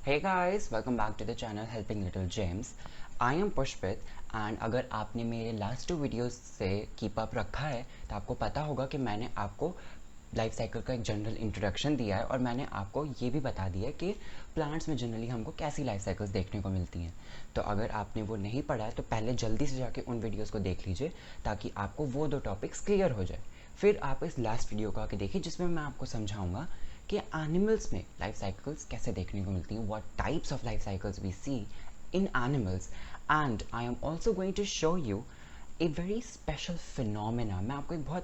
Hey guys, welcome back to the channel Helping Little James. I am Pushpit and अगर आपने मेरे last 2 videos से keep up रखा है तो आपको पता होगा कि मैंने आपको लाइफ साइकिल का एक जनरल इंट्रोडक्शन दिया है और मैंने आपको ये भी बता दिया है कि प्लांट्स में जनरली हमको कैसी लाइफ साइकिल्स देखने को मिलती हैं। तो अगर आपने वो नहीं पढ़ा है तो पहले जल्दी से जाके उन वीडियोस को देख लीजिए ताकि आपको वो 2 टॉपिक्स क्लियर हो जाए। फिर आप इस लास्ट वीडियो को आके देखिए जिसमें मैं आपको समझाऊंगा कि एनिमल्स में लाइफ साइकिल्स कैसे देखने को मिलती हैं, what types of life cycles we see in animals, and I am also going to show you a very special phenomena. मैं आपको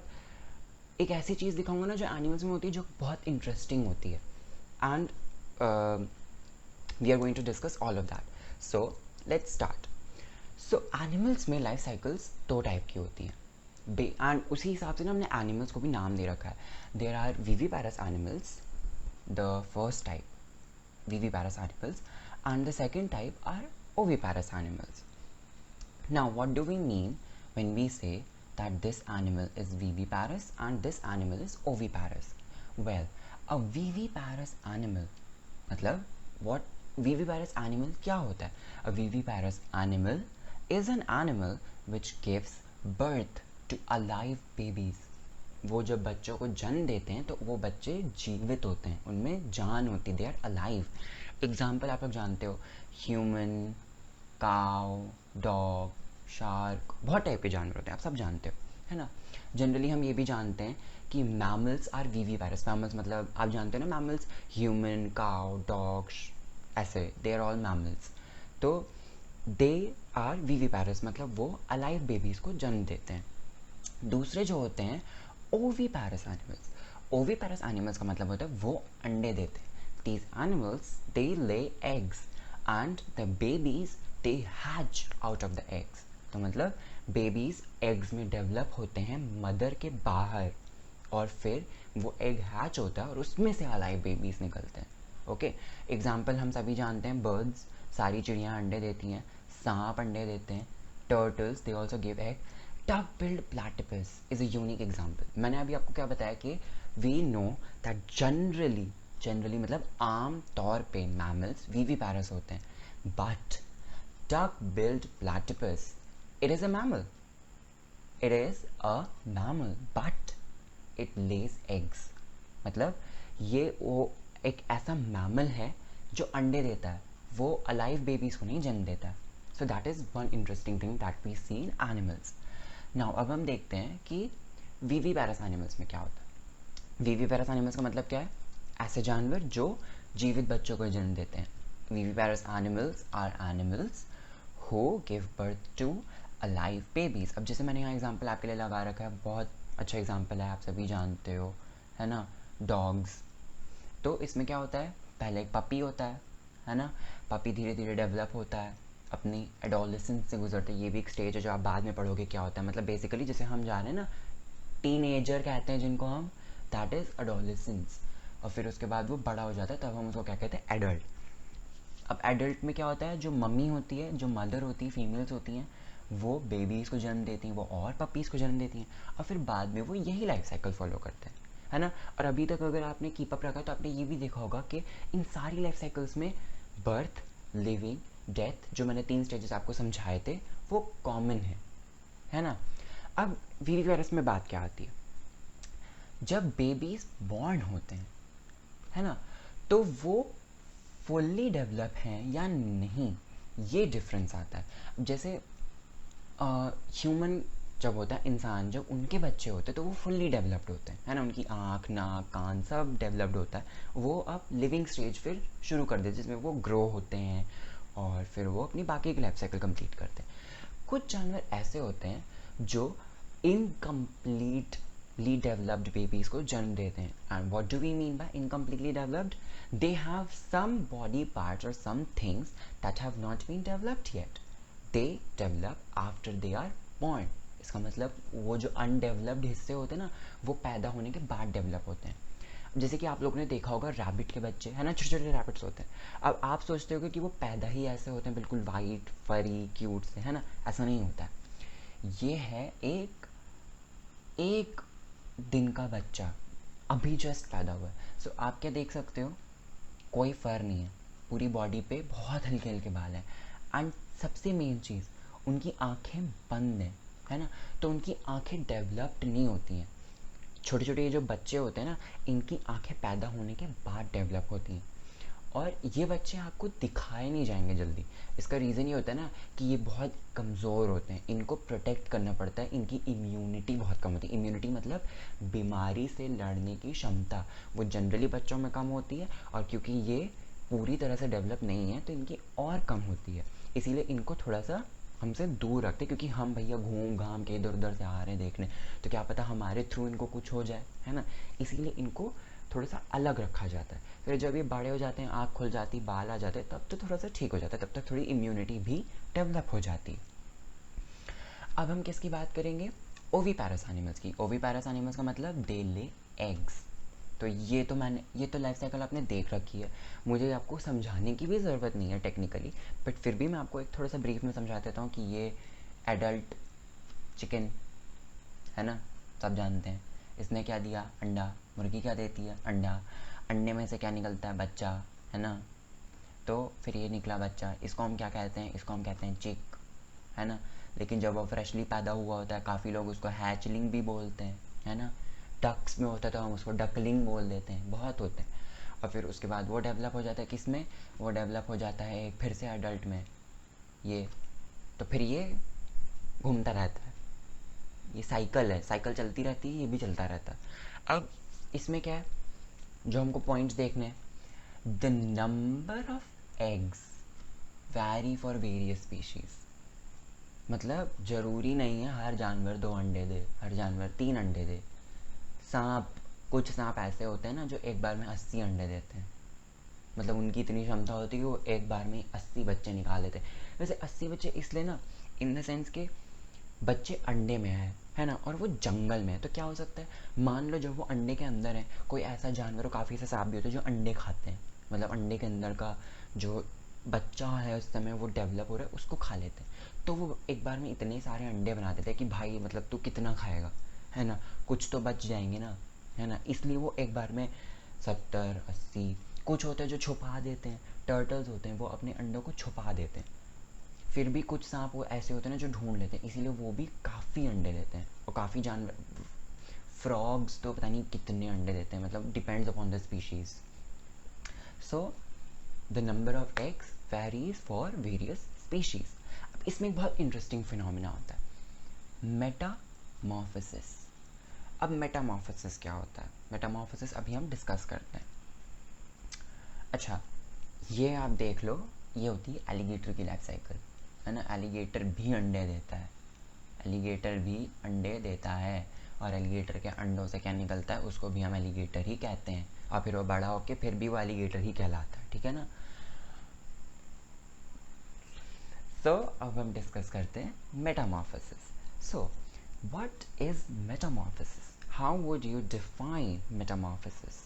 एक ऐसी चीज़ दिखाऊंगा ना जो एनिमल्स में होती है जो बहुत इंटरेस्टिंग होती है, and we are going to discuss all of that. So let's start. So animals में लाइफ साइकिल्स 2 टाइप की होती हैं एंड उसी हिसाब से ना हमने एनिमल्स को भी नाम दे रखा है। There are viviparous animals, the first type viviparous animals, and the second type are oviparous animals. Now what do we mean when we say that this animal is viviparous and this animal is oviparous? Well, a viviparous animal मतलब what viviparous animal क्या होता है? A viviparous animal is an animal which gives birth to alive babies. वो जब बच्चों को जन्म देते हैं तो वो बच्चे जीवित होते हैं, उनमें जान होती है, दे आर अलाइव। एग्जाम्पल आप लोग जानते हो, ह्यूमन, काव, डॉग, शार्क, बहुत टाइप के जानवर होते हैं, आप सब जानते हो, है ना। जनरली हम ये भी जानते हैं कि मैमल्स आर विविपेरस। मैमल्स मतलब आप जानते हो ना, मैमल्स ह्यूमन, काव, डॉग, ऐसे दे आर ऑल मैमल्स। तो दे आर विविपेरस मतलब वो अलाइव बेबीज़ को जन्म देते हैं। दूसरे जो होते हैं ओविपेरस एनिमल्स। ओविपेरस एनिमल्स का मतलब होता है वो अंडे देते हैं। These animals they lay eggs and the babies they hatch out of the eggs. तो मतलब बेबीज एग्स में डेवलप होते हैं मदर के बाहर और फिर वो एग हैच होता है और उसमें से अलाइव बेबीज निकलते हैं। ओके, एग्जाम्पल हम सभी जानते हैं, बर्ड्स, सारी चिड़ियाँ अंडे देती हैं, सांप अंडे देते हैं, turtles they also give egg, duck billed platypus is a unique example. मैंने अभी आपको क्या बताया कि वी नो दैट जनरली मतलब आम तौर पे मैमल्स विविपेरस होते हैं, but duck billed platypus it is a mammal, it is a mammal but it Lay's eggs. मतलब ये वो एक ऐसा मैमल है जो अंडे देता है, वो अलाइव बेबीज़ को नहीं जन्म देता है। So that is one interesting thing that we see in animals. Now अब हम देखते हैं कि विविपेरस एनिमल्स में क्या होता है। विविपेरस एनिमल्स का मतलब क्या है? ऐसे जानवर जो जीवित बच्चों को जन्म देते हैं। Viviparous animals are animals who give birth to alive babies. अब जैसे मैंने यहाँ एग्जांपल आपके लिए लगा रखा है, बहुत अच्छा एग्जांपल है, आप सभी जानते हो, है ना, डॉग्स। तो इसमें क्या होता है, पहले एक पपी होता है ना। पपी धीरे धीरे डेवलप होता है, अपनी एडोलेसेंस से गुजरते हैं। ये भी एक स्टेज है जो आप बाद में पढ़ोगे क्या होता है। मतलब बेसिकली जैसे हम जा रहे हैं ना, टीनेजर कहते हैं जिनको हम, दैट इज़ एडोलेसेंस। और फिर उसके बाद वो बड़ा हो जाता है, तब हम उसको क्या कहते हैं, एडल्ट। अब एडल्ट में क्या होता है, जो मम्मी होती है, जो मदर होती है, फीमेल्स होती हैं, वो बेबीज़ को जन्म देती हैं, वो और पपीज़ को जन्म देती हैं, और फिर बाद में वो यही लाइफ साइकिल फॉलो करते हैं, है ना। और अभी तक अगर आपने कीप अप रखा है तो आपने ये भी देखा होगा कि इन सारी लाइफ साइकिल्स में बर्थ, लिविंग, डेथ, जो मैंने 3 स्टेजेस आपको समझाए थे, वो कॉमन है ना। अब विविपेरस में बात क्या आती है, जब बेबीज बॉर्न होते हैं, है ना, तो वो फुल्ली डेवलप हैं या नहीं, ये डिफरेंस आता है। अब जैसे ह्यूमन जब होता है, इंसान जब उनके बच्चे होते हैं तो वो फुल्ली डेवलप्ड होते हैं, है ना, उनकी आँख, नाक, कान सब डेवलप्ड होता है। वो अब लिविंग स्टेज फिर शुरू कर देते हैं जिसमें वो ग्रो होते हैं और फिर वो अपनी बाकी की लाइफ साइकिल कंप्लीट करते हैं। कुछ जानवर ऐसे होते हैं जो इनकम्प्लीटली डेवलप्ड बेबीज़ को जन्म देते हैं। And what do we mean by incompletely developed? They have some body parts और some things that have not been developed yet, they develop after they are born. इसका मतलब वो जो अनडेवलप्ड हिस्से होते हैं ना, वो पैदा होने के बाद डेवलप होते हैं। जैसे कि आप लोगों ने देखा होगा रैबिट के बच्चे, है ना, छोटे छोटे रैबिट्स होते हैं। अब आप सोचते हो कि वो पैदा ही ऐसे होते हैं, बिल्कुल वाइट, फरी, क्यूट से, है ना। ऐसा नहीं होता है। ये है एक दिन का बच्चा, अभी जस्ट पैदा हुआ है। सो आप क्या देख सकते हो, कोई फर नहीं है, पूरी बॉडी पे बहुत हल्के हल्के बाल हैं। एंड सबसे मेन चीज़, उनकी आँखें बंद हैं, है ना। तो उनकी आँखें डेवलप्ड नहीं होती हैं। छोटे छोटे ये जो बच्चे होते हैं ना, इनकी आँखें पैदा होने के बाद डेवलप होती हैं। और ये बच्चे आपको दिखाए नहीं जाएंगे जल्दी। इसका रीज़न ये होता है ना कि ये बहुत कमज़ोर होते हैं, इनको प्रोटेक्ट करना पड़ता है, इनकी इम्यूनिटी बहुत कम होती है। इम्यूनिटी मतलब बीमारी से लड़ने की क्षमता, वो जनरली बच्चों में कम होती है। और क्योंकि ये पूरी तरह से डेवलप नहीं है तो इनकी और कम होती है। इसीलिए इनको थोड़ा सा हमसे दूर रखते, क्योंकि हम भैया घूम घाम के इधर उधर से आ रहे हैं देखने, तो क्या पता हमारे थ्रू इनको कुछ हो जाए, है ना। इसीलिए इनको थोड़ा सा अलग रखा जाता है। फिर जब ये बड़े हो जाते हैं, आँख खुल जाती, बाल आ जाते हैं, तब तो थोड़ा सा ठीक हो जाता है, तब तक थोड़ी इम्यूनिटी भी डेवलप हो जाती है। अब हम किसकी बात करेंगे? ओवी पैरस एनिमल्स की। ओवी पैरस एनिमल्स का मतलब दे ले एग्स। तो ये तो लाइफ साइकिल आपने देख रखी है, मुझे आपको समझाने की भी ज़रूरत नहीं है टेक्निकली, बट फिर भी मैं आपको एक थोड़ा सा ब्रीफ में समझा देता हूँ कि ये एडल्ट चिकन है ना, सब जानते हैं। इसने क्या दिया? अंडा। मुर्गी क्या देती है? अंडा। अंडे में से क्या निकलता है? बच्चा, है ना। तो फिर ये निकला बच्चा, इसको हम क्या कहते हैं? इसको हम कहते हैं चिक, है ना। लेकिन जब वो फ्रेशली पैदा हुआ होता है, काफ़ी लोग उसको हैचलिंग भी बोलते हैं, है ना। डक्स में होता है तो हम उसको डकलिंग बोल देते हैं, बहुत होते हैं। और फिर उसके बाद वो डेवलप हो जाता है किस में? वो डेवलप हो जाता है एक फिर से एडल्ट में, ये। तो फिर ये घूमता रहता है, ये साइकिल है, साइकिल चलती रहती है, ये भी चलता रहता है। अब इसमें क्या है जो हमको पॉइंट्स देखने हैं? The number of eggs vary for various species. मतलब ज़रूरी नहीं है हर जानवर 2 अंडे दे, हर जानवर 3 अंडे दे। सांप, कुछ सांप ऐसे होते हैं ना जो एक बार में 80 अंडे देते हैं। मतलब उनकी इतनी क्षमता होती है कि वो एक बार में 80 बच्चे निकाल लेते हैं। वैसे 80 बच्चे इसलिए ना, इन द सेंस के बच्चे अंडे में है ना, और वो जंगल में है। तो क्या हो सकता है, मान लो जब वो अंडे के अंदर है, कोई ऐसा जानवर, काफ़ी से सांप भी होते हैं जो अंडे खाते हैं, मतलब अंडे के अंदर का जो बच्चा है उस समय वो डेवलप हो रहा है, उसको खा लेते हैं। तो वो एक बार में इतने सारे अंडे बना देते हैं कि भाई मतलब तू कितना खाएगा, है ना, कुछ तो बच जाएंगे ना, है ना। इसलिए वो एक बार में 70-80। कुछ होते हैं जो छुपा देते हैं, टर्टल्स होते हैं वो अपने अंडों को छुपा देते हैं। फिर भी कुछ सांप वो ऐसे होते हैं ना जो ढूंढ लेते हैं, इसीलिए वो भी काफ़ी अंडे देते हैं। और काफ़ी जानवर, फ्रॉग्स तो पता नहीं कितने अंडे देते हैं, मतलब depends upon the species. So the number of eggs varies for various species. अब इसमें एक बहुत इंटरेस्टिंग फिनोमिना होता है, मेटामॉर्फोसिस। अब मेटामॉर्फोसिस क्या होता है? मेटामॉर्फोसिस अभी हम डिस्कस करते हैं। अच्छा, ये आप देख लो, ये होती है एलिगेटर की लाइफ साइकिल, है ना। एलिगेटर भी अंडे देता है, एलिगेटर भी अंडे देता है। और एलिगेटर के अंडों से क्या निकलता है, उसको भी हम एलिगेटर ही कहते हैं। और फिर वो बड़ा होके फिर भी वो एलिगेटर ही कहलाता है, ठीक है ना। सो अब हम डिस्कस करते हैं Metamorphosis. So what is Metamorphosis? How would you define Metamorphosis?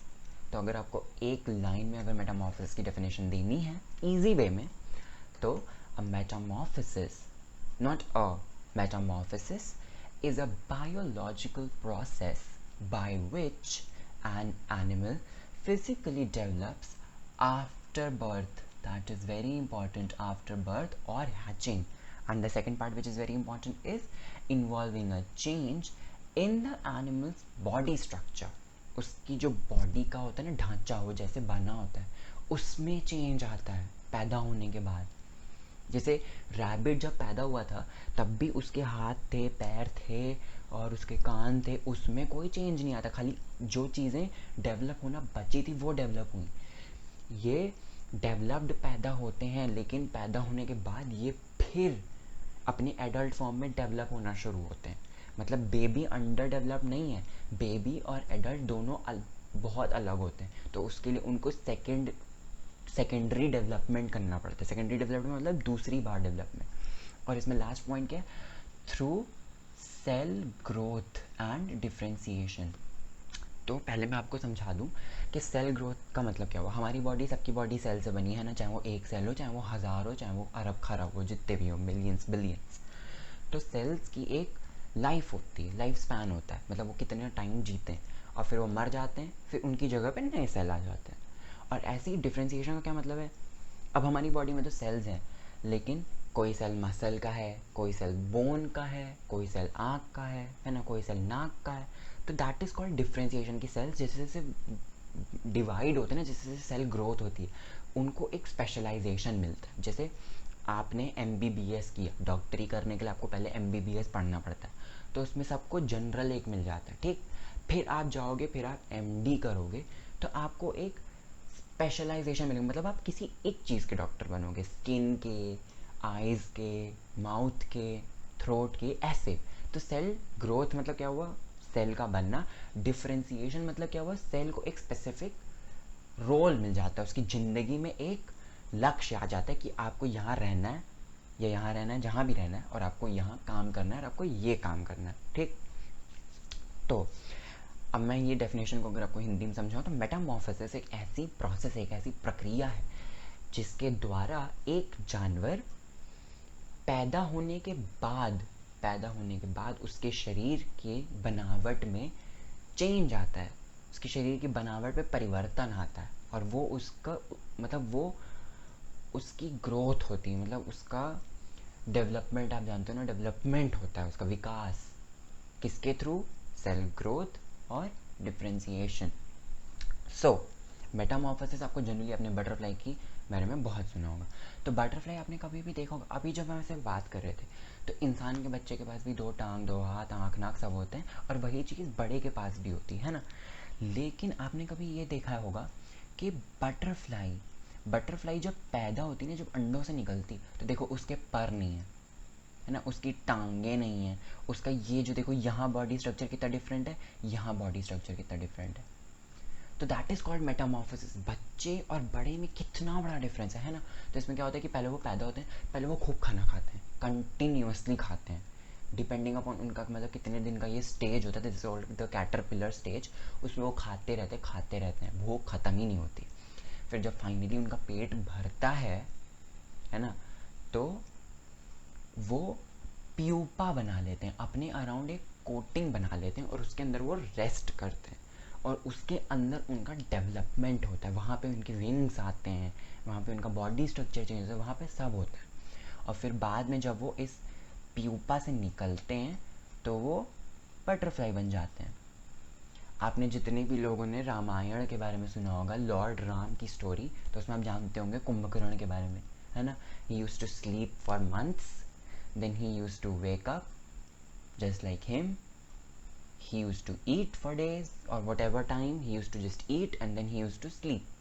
तो अगर आपको एक लाइन में अगर मेटामॉर्फोसिस की डेफिनेशन देनी है इजी वे में, तो a metamorphosis, not a metamorphosis, is a biological process by which an animal physically develops after birth. That is very important, after birth or hatching. And the second part, which is very important, is involving a change in the animal's body structure. उसकी जो body का होता है ना ढांचा, वो जैसे बना होता है, उसमें चेंज आता है पैदा होने के बाद। जैसे रैबिट जब पैदा हुआ था तब भी उसके हाथ थे, पैर थे और उसके कान थे, उसमें कोई चेंज नहीं आता, खाली जो चीज़ें डेवलप होना बची थी वो डेवलप हुई। ये डेवलप्ड पैदा होते हैं, लेकिन पैदा होने के बाद ये फिर अपने एडल्ट फॉर्म में डेवलप होना शुरू होते हैं। मतलब बेबी अंडर डेवलप नहीं है, बेबी और एडल्ट दोनों बहुत अलग होते हैं। तो उसके लिए उनको सेकेंडरी डेवलपमेंट करना पड़ता है। सेकेंडरी डेवलपमेंट मतलब दूसरी बार डेवलपमेंट। और इसमें लास्ट पॉइंट क्या है? Through cell growth and differentiation. तो पहले मैं आपको समझा दूं कि सेल ग्रोथ का मतलब क्या हुआ। हमारी बॉडी, सबकी बॉडी सेल से बनी है ना, चाहे वो एक सेल हो, चाहे वो हज़ार हो, चाहे वो अरब खरब हो, जितने भी हो, मिलियंस बिलियंस। तो सेल्स की एक लाइफ होती है, लाइफ स्पैन होता है, मतलब वो कितने टाइम जीते हैं और फिर वो मर जाते हैं, फिर उनकी जगह पे नए सेल आ जाते हैं। और ऐसे ही डिफ्रेंसिएशन का क्या मतलब है? अब हमारी बॉडी में तो सेल्स हैं, लेकिन कोई सेल मसल का है, कोई सेल बोन का है, कोई सेल आँख का है ना, कोई सेल नाक का है। तो दैट इज़ कॉल्ड डिफ्रेंसिएशन की सेल्स जैसे जैसे डिवाइड होते हैं ना, जैसे जैसे सेल ग्रोथ होती है, उनको एक स्पेशलाइजेशन मिलता है। जैसे आपने MBBS किया, डॉक्टरी करने के लिए आपको पहले MBBS पढ़ना पड़ता है, तो उसमें सबको जनरल एक मिल जाता है, ठीक। फिर आप जाओगे, फिर आप MD करोगे, तो आपको एक स्पेशलाइजेशन मिलेगा, मतलब आप किसी एक चीज़ के डॉक्टर बनोगे, स्किन के, आइज़ के, माउथ के, थ्रोट के, ऐसे। तो सेल ग्रोथ मतलब क्या हुआ, सेल का बनना। डिफ्रेंसिएशन मतलब क्या हुआ, सेल को एक स्पेसिफिक रोल मिल जाता है, उसकी ज़िंदगी में एक लक्ष्य आ जाता है कि आपको यहाँ रहना है या यहाँ रहना है, जहाँ भी रहना है, और आपको यहाँ काम करना है और आपको ये काम करना है, ठीक। तो अब मैं ये डेफिनेशन को अगर आपको हिंदी में समझाऊँ तो मेटामॉर्फोसिस एक ऐसी प्रोसेस, एक ऐसी प्रक्रिया है जिसके द्वारा एक जानवर पैदा होने के बाद उसके शरीर के बनावट में चेंज आता है, उसके शरीर की बनावट में परिवर्तन आता है, और वो उसका मतलब वो उसकी ग्रोथ होती है, मतलब उसका डेवलपमेंट, आप जानते हो ना, डेवलपमेंट होता है, उसका विकास किसके थ्रू, सेल ग्रोथ और डिफ्रेंसिएशन। सो मेटामॉर्फोसिस आपको जनरली अपने बटरफ्लाई की बारे में बहुत सुना होगा। तो बटरफ्लाई आपने कभी भी देखा होगा। अभी जब हम ऐसे बात कर रहे थे तो इंसान के बच्चे के पास भी 2 टांग, 2 हाथ, आँख, नाक सब होते हैं, और वही चीज़ बड़े के पास भी होती है ना। लेकिन आपने कभी ये देखा होगा कि बटरफ्लाई जब पैदा होती है ना, जब अंडों से निकलती, तो देखो उसके पर नहीं है ना, उसकी टांगें नहीं है, उसका ये जो देखो यहाँ बॉडी स्ट्रक्चर कितना डिफरेंट है, यहाँ बॉडी स्ट्रक्चर कितना डिफरेंट है। तो दैट इज़ कॉल्ड मेटामॉर्फोसिस। बच्चे और बड़े में कितना बड़ा डिफरेंस है ना। तो इसमें क्या होता है कि पहले वो पैदा होते हैं, पहले वो खूब खाना खाते हैं, कंटिन्यूसली खाते हैं, डिपेंडिंग अपॉन उनका मतलब कितने दिन का ये स्टेज होता है, this is the caterpillar stage. उसमें वो खाते रहते हैं, भूख ख़त्म ही नहीं होती। फिर जब फाइनली उनका पेट भरता है ना, तो वो प्यूपा बना लेते हैं, अपने अराउंड एक कोटिंग बना लेते हैं, और उसके अंदर वो रेस्ट करते हैं, और उसके अंदर उनका डेवलपमेंट होता है। वहाँ पे उनके विंग्स आते हैं, वहाँ पे उनका बॉडी स्ट्रक्चर चेंज होता है, वहाँ पे सब होता है। और फिर बाद में जब वो इस प्यूपा से निकलते हैं तो वो बटरफ्लाई बन जाते हैं। आपने जितने भी लोगों ने रामायण के बारे में सुना होगा, लॉर्ड राम की स्टोरी, तो उसमें आप जानते होंगे कुंभकर्ण के बारे में, है ना। He used to sleep for months, then he used to wake up just like him. He used to eat for days or whatever time, he used to just eat and then he used to sleep.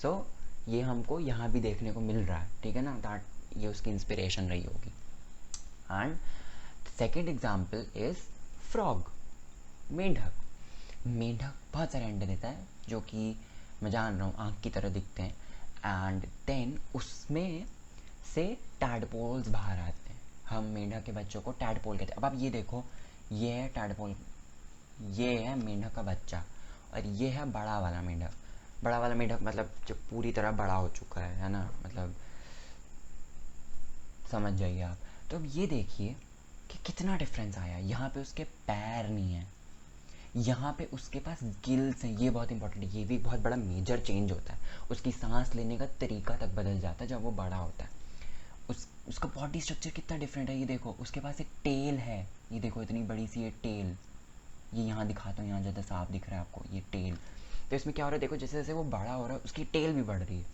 So ये हमको यहाँ भी देखने को मिल रहा है, ठीक है ना, दैट ये उसकी इंस्पिरेशन रही होगी। And second example is frog, मेंढक। मेंढक बहुत सारे अंडे देता है, जो कि मैं जान रहा हूँ आँख की तरह दिखते हैं, एंड देन उसमें से टैडपोल्स बाहर आते हैं। हम मेंढक के बच्चों को टैडपोल कहते हैं। अब आप ये देखो, ये है टैडपोल, ये है मेंढक का बच्चा, और ये है बड़ा वाला मेंढक। बड़ा वाला मेंढक मतलब जो पूरी तरह बड़ा हो चुका है ना, मतलब समझ जाइए आप। तो अब ये देखिए कि कितना डिफरेंस आया। यहाँ पे उसके पैर नहीं है, यहाँ पे उसके पास गिल्स हैं, ये बहुत इंपॉर्टेंट है, ये भी बहुत बड़ा मेजर चेंज होता है। उसकी सांस लेने का तरीका तक बदल जाता है जब वो बड़ा होता है। उसका बॉडी स्ट्रक्चर कितना डिफरेंट है, ये देखो उसके पास एक टेल है, ये देखो इतनी बड़ी सी ये टेल, ये यहाँ दिखाता हूँ, यहाँ ज़्यादा साफ दिख रहा है आपको ये टेल। तो इसमें क्या हो रहा है, देखो जैसे जैसे वो बड़ा हो रहा है उसकी टेल भी बढ़ रही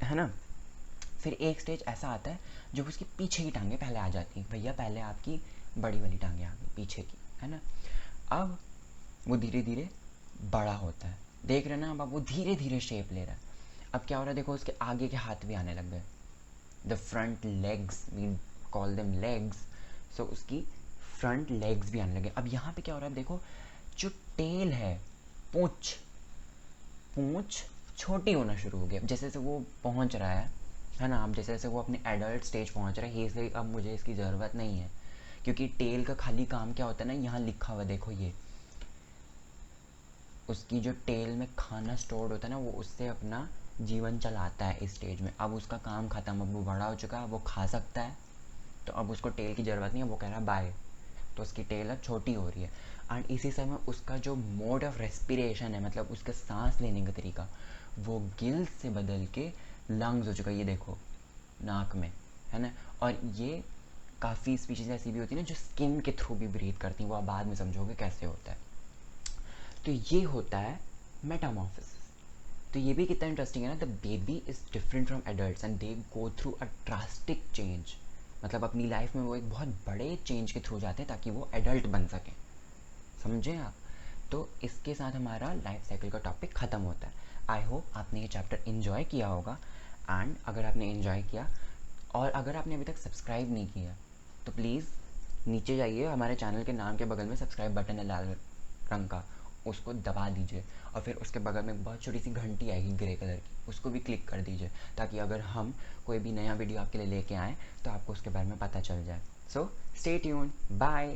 है ना। फिर एक स्टेज ऐसा आता है जब उसकी पीछे की टांगें पहले आ जाती हैं, भैया पहले आपकी बड़ी वाली टांगें आ गई पीछे की, है ना। अब वो धीरे धीरे बड़ा होता है, देख रहे हैं ना, अब वो धीरे धीरे शेप ले रहा है। अब क्या हो रहा है, देखो उसके आगे के हाथ भी आने लग गए, the front legs, we call them legs. So उसकी फ्रंट लेग्स भी आने लगे। अब यहाँ पे क्या हो रहा है, देखो जो टेल है, पूंछ पूंछ छोटी होना शुरू हो गई। अब जैसे जैसे वो पहुँच रहा है ना, अब जैसे जैसे वो अपने एडल्ट स्टेज पहुँच रहा है, इसलिए अब मुझे इसकी ज़रूरत नहीं है, क्योंकि टेल का खाली काम क्या होता है ना, यहाँ लिखा हुआ देखो, ये उसकी जो टेल में खाना स्टोर्ड होता है ना, वो उससे अपना जीवन चलाता है इस स्टेज में। अब उसका काम ख़त्म, अब वो बड़ा हो चुका है, वो खा सकता है, तो अब उसको टेल की ज़रूरत नहीं है, वो कह रहा है बाय। तो उसकी टेल अब छोटी हो रही है, एंड इसी समय उसका जो मोड ऑफ रेस्पिरेशन है, मतलब उसका सांस लेने का तरीका, वो गिल्स से बदल के लंग्स हो चुका है, ये देखो नाक में, है ना। और ये काफ़ी स्पीशीज़ ऐसी भी होती है ना जो स्किन के थ्रू भी ब्रीथ करती हैं, वो आप बाद में समझोगे कैसे होता है। तो ये होता है मेटामॉर्फोसिस। तो ये भी कितना इंटरेस्टिंग है ना, the baby is different from adults and they go through a drastic change. मतलब अपनी लाइफ में वो एक बहुत बड़े चेंज के थ्रू जाते हैं ताकि वो एडल्ट बन सकें, समझे आप। तो इसके साथ हमारा लाइफ साइकिल का टॉपिक ख़त्म होता है। आई होप आपने ये चैप्टर इन्जॉय किया होगा। एंड अगर आपने इन्जॉय किया और अगर आपने अभी तक सब्सक्राइब नहीं किया तो प्लीज़ नीचे जाइए, हमारे चैनल के नाम के बगल में सब्सक्राइब बटन है लाल रंग का, उसको दबा दीजिए। और फिर उसके बगल में बहुत छोटी सी घंटी आएगी ग्रे कलर की, उसको भी क्लिक कर दीजिए ताकि अगर हम कोई भी नया वीडियो आपके लिए लेके आएँ तो आपको उसके बारे में पता चल जाए। So stay tuned, bye.